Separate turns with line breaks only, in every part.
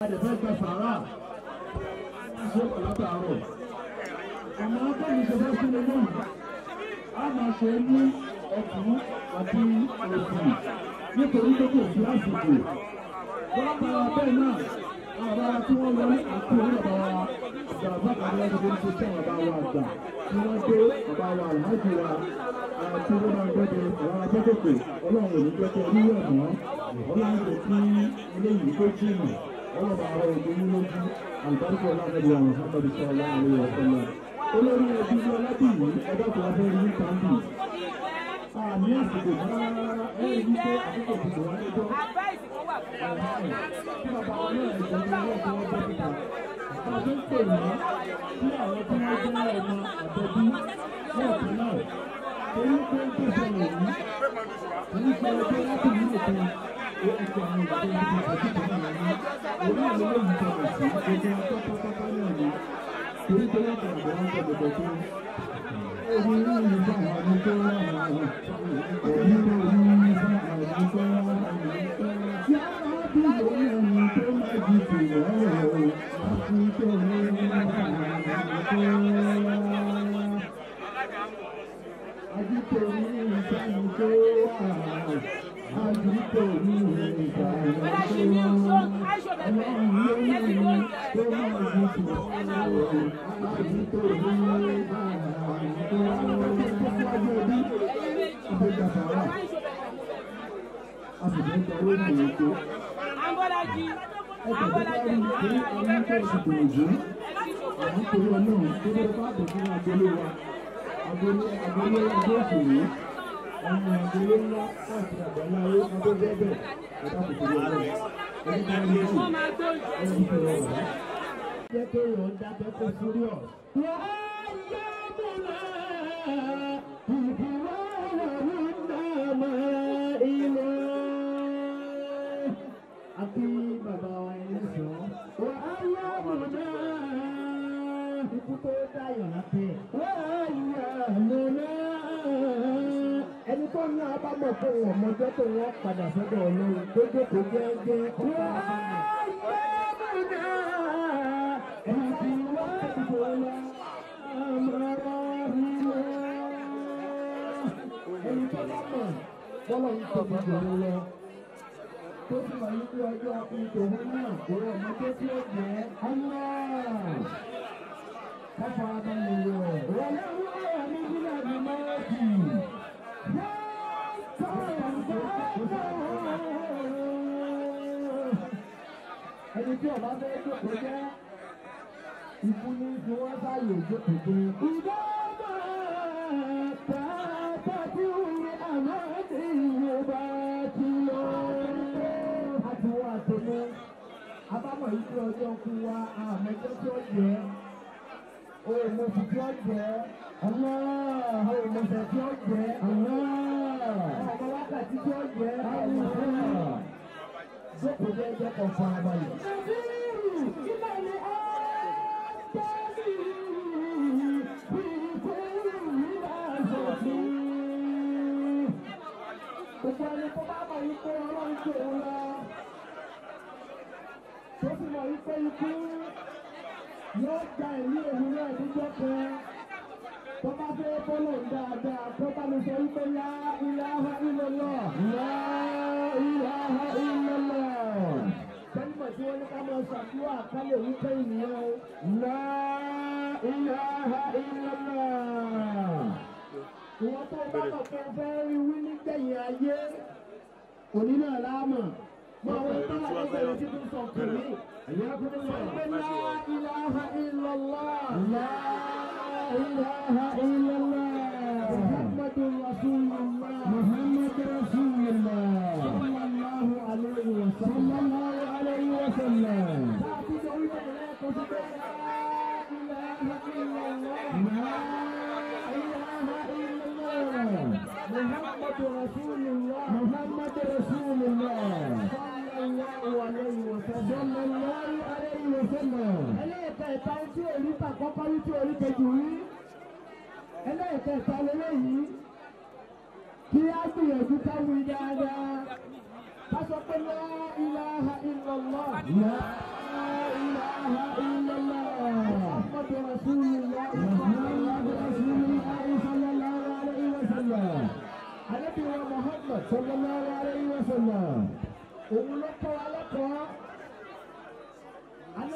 Adẹ̀fẹ́ gba sàárà ṣe látàárọ̀. Àmọ́ bẹ́ẹ̀ni ṣe fẹ́ sílẹ̀ náà, a máa ṣe ní ọ̀tún àti òsì nítorí pé kò sí àsìkò. Wọ́n para bẹ́ẹ̀ náà, àwọn bàbá tí wọ́n lọ àti orí bàbá wa ìjàmbá kan lọ́dún tó ń ṣe tí àwọn bàbá wa àgbà tí wọ́n dé bàbá wa àlhájì wa àti wọ́n máa gbẹ́dẹ̀ àwọn akẹ́kọ̀ọ́ Ọlọ́run ò ní jẹ́ kí orí ẹ̀ mọ́. Ọlọ́run kò kí eléyìí tó jìnnà. Allah Ta'ala ìgbéyìn lójú àlùbáríkà ọlọ́mọdé àwọn Muhammadu sallallahu alaihi wa sallam. Olórí ẹbí ní ọlọ́bí yìí ẹgbẹ́ tó wáfẹ́ rí kàndì. Àmì àsìkò rárá ẹ̀rí wípé àkókò tó wà lẹ́jọ́. Tí bàbá wọn náà ẹ̀jẹ̀ ní ọwọ́ tí wọ́n bẹ́ síta. Bàbá ń pè ní tí àwọn tí wọ́n jẹ́ ọmọ àbẹ̀bí lọ́ọ̀tún náà. Torí pé ń pèsè rẹ̀ yìí, kì í ṣe ọjọ́ láti ní òkun. Ẹni tó ní abámọ̀ tó wọ̀ mọ́jọ́ tó wọ́n padà sọ́dọ̀ Ọlọ́run tó jókòó gẹ́gẹ́ ọ̀pá ẹni tí wọ́n ti bọ̀ lọ ẹni tó bá mọ̀ bọ́lọ̀ ń tóbi jòrò lọ tó sì wà nípa ọjọ́ ìtòwé náà òun ọmọdé tí ó jẹ́ ọmọ káfà abẹ́lẹ̀ rẹ̀ wọ́n lọ́wọ́ ní ìlànà ní mọ́ọ̀tì. Ẹni tí ọba fẹ́ jókòó jẹ́ ìfúnni tí wọ́n sáyè jókòó jẹ́. Ìdáàbò pàápàá tí wúni àmọ́ ti Yorùbá ti lọ. Àti wọ́n àtẹ̀mọ́ abámọ̀ yìí tí ọjọ́ kú wa àmọ́jọ́ tí ó jẹ́. Òmùsù tí ó jẹ́ òmùsù tí ó jẹ́ ọmọ wákàtí tí ó jẹ́ jókòó jẹ́ jẹ́ kan fún abalẹ̀. Gbogbo ẹni tó bá mọ̀ yìí pé Ọlọ́run tó ń lọ tó sì mọ̀ yìí pé ikú yóò gba ìlú òun náà níjọ́ kan tó bá fẹ́ bọ́lọ̀ dáadáa tó bá lè sọ wípé la ilaha illallah la ilaha illallah. Tẹ́lifọ̀ tí wọ́n ní ká máa ṣàdúrà ká lè wípé ìnìyàn o la ilaha illallah. Ìwọ́n tó bá mọ̀ pé fẹ́ rí wí nígbẹ̀yìn ayé òní náà láàmà. Máa wọ́n tó wà nígbẹ̀yìn tí tó sọ kìrì. Ẹ̀yà kúrò wọ̀ pé la ilaha illallah. La ilaha illallah. Muhammadur Rasulullah. Muhammadur Rasulullah. Sallallahu alayhi wa sallam. Sallallahu alayhi wa sallam. Sáàtì tó wí bẹ̀rẹ̀ kò sí pé la ilaha illallah. La ilaha illallah. Muhammadur Rasulullah. Muhammadur Rasulullah. Sallallahu alayhi wa sallam. Sallallahu alayhi wa sallam. Ẹlẹ́ẹ̀kẹta tí orí tàkọ́kọ́ rí tí orí kejì rí. Ẹlẹ́ẹ̀kẹta lélẹ́yìí kí á gbìyànjú ká wí dáadáa. Ká sọ pé la ilaha illallah.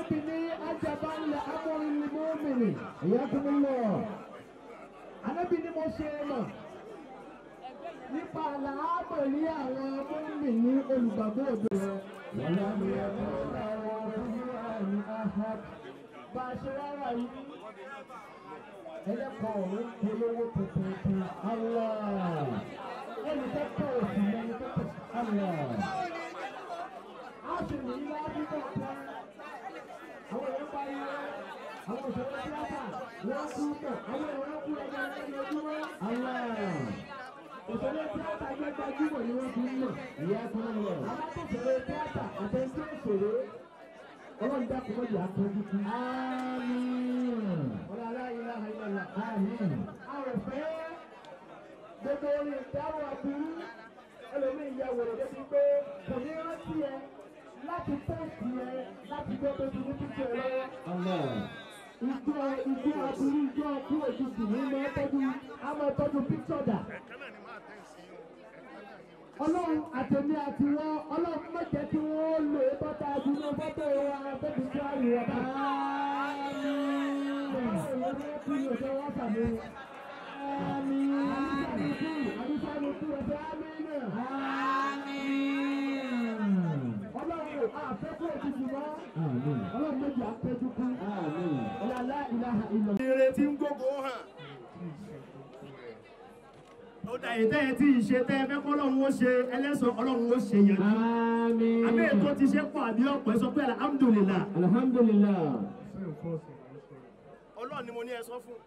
Ànábì ní ajaban li amril mu'mini. Iyakumullah. Ànábì ní mo ṣe mọ̀ nípa àlàámọ̀ ní àwọn mùmínì olùgbàgbọ́ òdodo. Wàlá mi ẹ̀kọ́ àwọn fúnra ní ahad. Bá a ṣe rárá yìí, ẹlẹ́kọ̀ọ́ òun polówó tuntun. Allah. Olùkẹ́kọ̀ọ́ òsì lẹ́nu tó kọ̀ sí Allah. A sì ní ilé àdúgbò kan. Àwọn èèyàn bá yẹ àwọn òṣèré tíátà wọ́n kú mọ̀. Àwọn èèyàn kú ẹgbẹ́ ẹgbẹ́ ojúmọ́. Allah. Òṣèré tíátà ẹgbẹ́ gbajúmọ̀ ni wọ́n fi ń mọ̀. Ìyá kan lọ. Alákòóṣèré tíátà àtẹ̀sí òṣèré. Ọlọ́run dákun mọ́ ìyá kan dúdú. Àmín. Ọlọ́run aláìlá àìlọ́lá. Àmín. A ò fẹ́ gbogbo orin ìdáwọ̀ aburú. Ẹlòmíì ya wèrè débi pé kò ní rántí ẹ láti tẹ́sí ẹ láti gbọ́ pé kí ní títí ẹ lọ́wọ́. Ìjọ aburú ìjọ kú òjijì ní máa tọ́jú píkṣọ̀dà. Ọlọ́run àtẹ̀mí àti wọ́n Ọlọ́run má jẹ́ kí wọ́n lò ó bọ́tà àdúgbò fọ́tò wa bẹ́ẹ̀ tí a rí ọba. Ọlọ́run àfẹ́kọ̀ọ́ òjijì mọ́. Ọlọ́run méjì àpéjú kú. Ọlọ́lá ìlàhà ìlọ.
Ìrètí ń gbogbo hàn. Ó dà ìtẹ́ ẹ tí ì ṣe tẹ́ ẹ fẹ́ kọ́ Ọlọ́run ó ṣe ẹlẹ́sàn Ọlọ́run ó ṣe yẹn.
Àmín.
Àbí ètò ti ṣe pọ̀ àbí ọ̀pọ̀ ẹ sọ pé alhamdulillah.
Alhamdulillah.
Ọlọ́run ni mo ní ẹ sọ fún.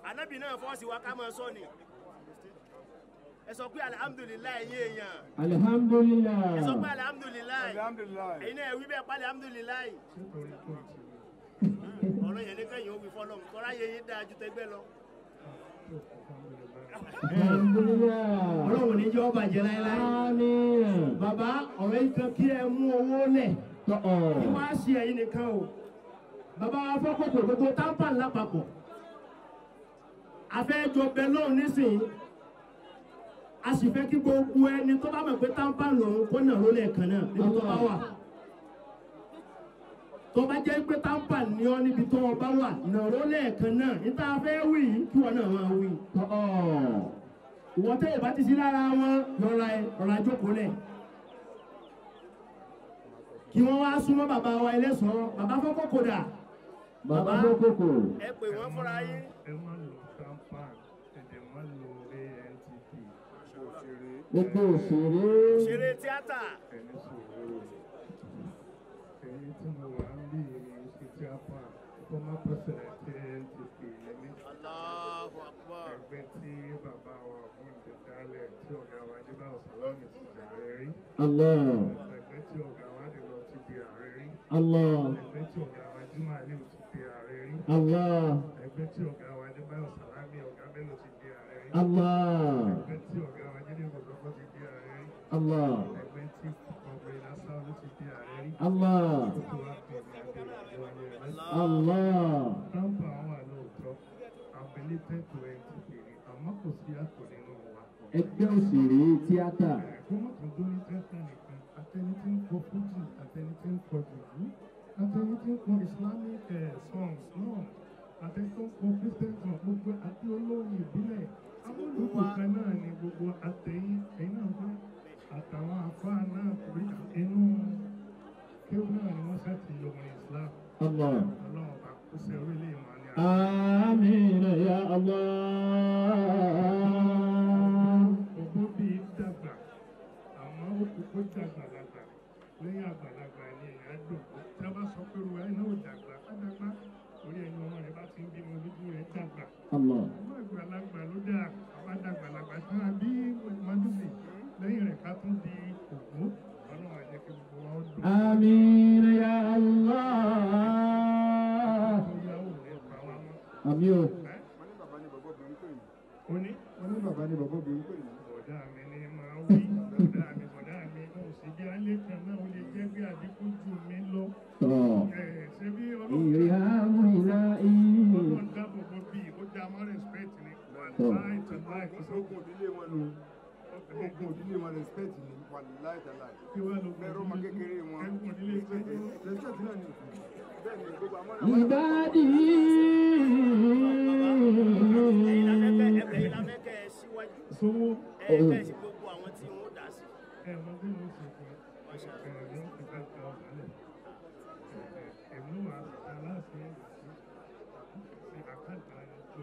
Ànábì náà fọ́ọ̀sì wa ká máa sọ ni. Ẹ sọ pé alhamdulillah ẹ̀yin èèyàn.
Alhamdulillah.
Ẹ sọ pé alhamdulillah. Ẹ̀yin náà wí bẹ́ẹ̀ pa alhamdulillah. Ọ̀rọ̀ yẹn ní kẹ́yìn ó wí fọ́lọ́run tọ́ra yẹ yín dáa ju tẹgbẹ́ lọ. Ọlọ́run ní jẹ́ ọba jẹ́ láéláé.
Àmín.
Bàbá ọ̀rọ̀ yìí kan kí ẹ mú owó lẹ̀. Kí wọ́n á ṣe ẹ̀yin nìkan o. Bàbá wa fọ́kọ̀kọ̀ gbogbo táǹpà lápapọ̀. A fẹ́ jọ bẹ lọ́run nísìnyí. A sì fẹ́ kí gbogbo ẹni tó bá mọ̀ pé táǹpà lòun kó nà ló lẹ́ẹ̀kan náà níbi tó bá wà. Tó bá jẹ́ pé táǹpà ní ọ níbi tó ọba wà nà ló lẹ́ẹ̀kan náà níta fẹ́ wí kí wọ́n náà máa wí. Ìwọ́n tẹ́ ìbá ti sí lára wọn lọ́ra jókòó lẹ̀. Kí wọ́n wá súnmọ́ bàbá wa ẹlẹ́sọ̀ọ́ bàbá fọ́kọ̀kọ̀ dà.
Bàbá fọ́kọ̀kọ̀.
Ẹ pè wọ́n fúnra yín.
Ẹ má lo tampa, ẹ̀dẹ̀ má lo ANTP.
Gbogbo òṣèré.
Òṣèré tíátà.
Ẹni sòrò. Ẹni tí mo wà ń bí ní ṣe tíátà, former president ANTP ní.
Allahu Akbar.
Ẹgbẹ́ tí bàbá wa fún ìdálẹ̀ tí ọ̀gá wa dé bá Ọ̀sálọ́mì ti bẹ̀rẹ̀ rí.
Allah.
Ẹgbẹ́ tí ọ̀gá wa dé lọ ti di ààrẹ rí.
Allah.
Ẹgbẹ́ tí ọ̀gá wa Júmọ̀ Alẹ́ ò ti di ààrẹ rí.
Allah.
Ẹgbẹ́ tí ọ̀gá wa dé bá Ọ̀sálámì ọ̀gá Bello ti di ààrẹ rí.
Allah.
Ẹgbẹ́ tí ọ̀gá wa Jídé Kòsọ́kọ́ ti di ààrẹ rí.
Allah.
Ẹgbẹ́ tí ọ̀gbẹ́ Lásán ló ti di ààrẹ rí.
Allah.
Ó ti wá di ìrìnàjò ìwọlé rẹ̀.
Allah.
Trump àwọn àlóòótọ́ affiliated to NTP ni àmọ́ kò sí àtò nínú wa.
Ẹgbẹ́ òṣèré tíátà.
Kó má tún dó ní tíátà nìkan, àtẹni tí ń kọ fújì, àtẹni tí ń kọ jùjú, àtẹni tí ń kọ Islamic songs náà, àtẹni tó ń kọ Christian songs, gbogbo àti olórin ìbílẹ̀. Àwọn olùkọ́ kan náà ni gbogbo àtẹ̀yìn ẹ̀yìn náà fẹ́ àtàwọn àfáà náà torí inú kéwù náà ni wọ́n ṣàti ọmọ Islam.
Allah.
Ọlọ́run bá kó ṣe orílẹ̀ ìmọ̀ ni
Àmín ya Allah.
Ògbó bíi dàgbà, àmọ́ ó kú kó dàgbàlagbà. Lẹ́yìn àgbàlagbà ni èèyàn dògbò. Tí a bá sọ pé ruwa iná ò dàgbà, á dàgbà. Torí ẹni ọmọ rẹ̀ bá ti ń bímọ lójú rẹ̀ dàgbà.
Allah.
Ọmọ àgbàlagbà ló dáa, àwa dàgbàlagbà tán àbí mọ́dúnbì. Lẹ́yìn rẹ̀ ká tún di ògbó. Ọlọ́run á jẹ́ kí gbogbo wa ó dùn.
Àmín ya Allah.
Ìyàwó rẹ̀ pa wá mọ́.
Àmín o.
Oní.
Wọ́n ní bàbá ní bàbá obìnrin pè ní.
Bọ̀dá mi ni máa wí. Bọ̀dá mi náà sì jẹ́ alẹ́ kan náà ó lè jẹ́ bí àdínkù jù mí lọ.
Tọ́.
Ṣé bí
Ìrìhàmù ìlà ìyí.
Ọlọ́run dáàbò bò bí ó dá mọ́ respect ni. Wàláì tàláì kò tó
Ogun òdílé wọn nu. Ogun òdílé wọn respect ni wàláì tàláì.
kí wá ló
Lẹ́rọ ọmọ kékeré wọn.
Ẹ̀gbọ́n nílé ìgbẹ́.
Respect náà ni.
عبادي
So,
eighty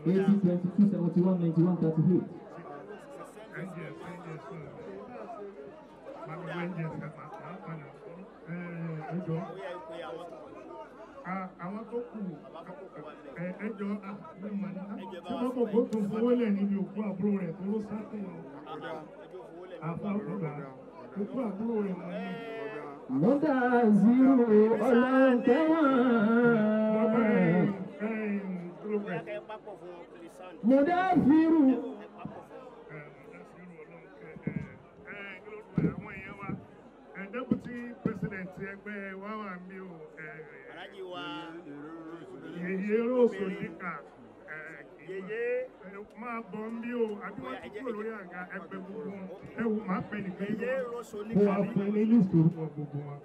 22 71 91 38.
Àwọn tó kù ẹjọ́ tí wọ́n kò kó tún fowó lẹ̀ níbi òkú àbúrò rẹ̀ tó ló sáté àfa ọ̀gá òkú àbúrò rẹ̀ mọ́ ní.
Mọ́tà zero ọlọ́run tẹ́wọ̀n. Mọ́tà fírù.
Deputy President ẹgbẹ́ wa wà mí o. Yèyé Rose Oníkà. Yèyé máa bọ̀ ń bí o. Àbí wọ́n ti kúrò lórí àga ẹgbẹ́ gbogbo wọn. Ẹ wò máa pẹ́ nìkan. Yèyé Rose Oníkà. Wọ́n á fẹ́ ní lísì orúkọ gbogbo wọn.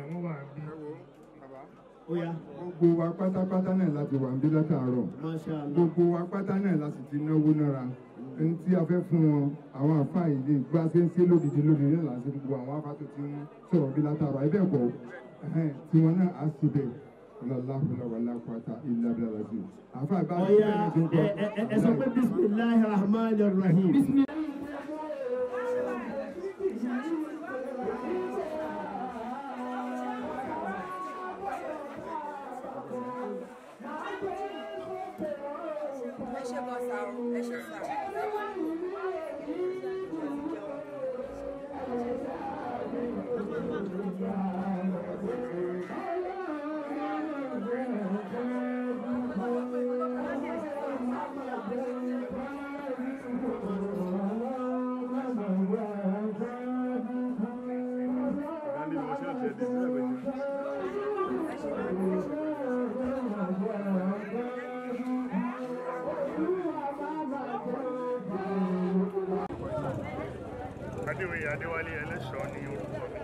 Wọ́n wà bí.
Gbogbo wa pátápátá náà láti wà ń bí látàárọ̀. Gbogbo wa pátá náà láti ti náwó nára. Ẹni tí a fẹ́ fún wọn, àwọn àfáà yìí gbá ṣe ń ṣe lódìdí náà láti gbogbo àwọn afá tó ti ń sọ̀rọ̀ bí látàárọ̀. Ẹbẹ̀ kọ́ tí wọn náà á sì bẹ̀ lọ́láhùlọ́wọ́lá pátá ilé abẹ́rẹ́ sí. Àfáà bá
ẹ sọ pé bismillahir rahmanir rahim.
Adéwálé Ẹlẹ́ṣọ̀ ni orúkọ mi.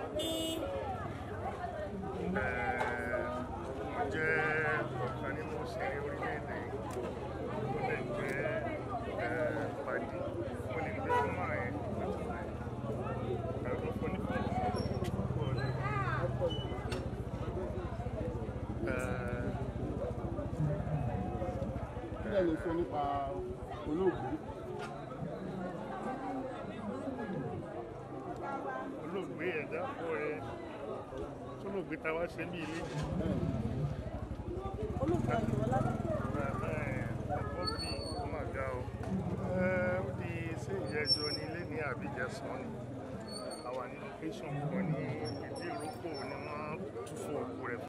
Mo jẹ́ ọ̀kan nínú òṣèré orílẹ̀-èdè mo lè jẹ́ pàdé mo lè gbé fún máa ẹ̀ ẹ̀rọ fún ní fún
kí lè sọ nípa olóògbé?
Olóògbé ẹ̀dá fún ẹ tó lóògbé ta wá ṣe ní ilé. Olóògbé ẹ̀kọ́ bí ó máa ga ọ. Ó di sí ìyẹ́jọ́ ní ilé ní àbíjẹsán ni. Àwa ní location kan ní ìdí ìrókò ni wọ́n tún fún òkú rẹ̀.